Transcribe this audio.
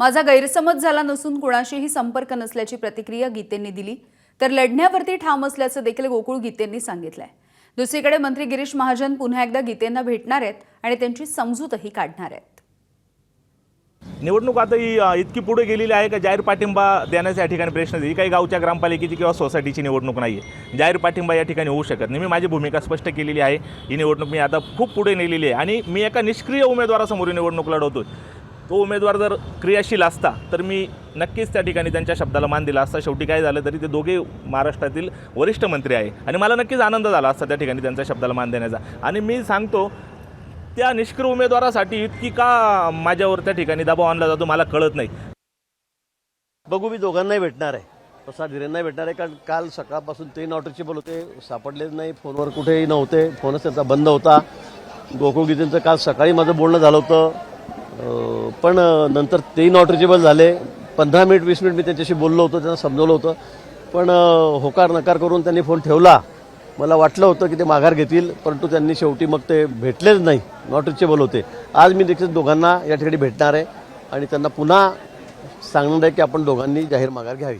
माझा गैरसमज झाला नसून कुणाशीही संपर्क नसल्याची प्रतिक्रिया गीतेंनी दिली। तर लढण्यावरती ठाम असल्याचं देखील गोकुळ गीतेंनी सांगितलंय। दुसरीकडे मंत्री गिरीश महाजन पुन्हा एकदा गीतेंना भेटणार आहेत आणि त्यांची समजूतही काढणार आहेत। निवडणूक आता ही इतकी पुढे गेलेली आहे का जाहीर पाठिंबा देण्याच्या ठिकाणी प्रश्न ही काही गावच्या ग्रामपालिकेची किंवा सोसायटीची निवडणूक नाही आहे। जाहीर पाठिंबा या ठिकाणी होऊ शकत नाही। मी माझी भूमिका स्पष्ट केलेली आहे। ही निवडणूक मी आता खूप पुढे नेलेली आहे आणि मी एका निष्क्रिय उमेदवारासमोर निवडणूक लढवतोय। तो उमेदवार जर क्रियाशील असता तर मी नक्कीच त्या ठिकाणी त्यांच्या शब्दाला मान दिला असता। शेवटी काय झालं तरी ते दोघे महाराष्ट्रातील वरिष्ठ मंत्री आहे आणि मला नक्कीच आनंद झाला असता त्या ठिकाणी त्यांच्या शब्दाला मान देण्याचा। आणि मी सांगतो त्या निष्क्रिय उमेदवारासाठी इतकी का माझ्यावर त्या ठिकाणी दबाव आणला जातो मला कळत नाही। बघू, मी दोघांनाही भेटणार आहे, प्रसाद गिरेंनाही भेटणार आहे, कारण काल सकाळपासून ते नॉट रिचेबल होते, सापडलेच नाही, फोनवर कुठेही नव्हते, फोनच त्यांचा बंद होता। गोकुळ गीतेंचं काल सकाळी माझं बोलणं झालं होतं, पण नंतर तेही नॉट रिचेबल झाले। 15 मिनिट 20 मिनिट मी त्यांच्याशी बोललो होतो, त्यांना समजवलं होतं, पण होकार नकार करून त्यांनी फोन ठेवला। मला वाटलं होतं की ते माघार घेतील, परंतु त्यांनी शेवटी मग ते भेटलेच नाही, नॉट रिचेबल होते। आज मी देखील दोघांना या ठिकाणी भेटणार आहे आणि त्यांना पुन्हा सांगणार आहे की आपण दोघांनी जाहीर माघार घ्यावी।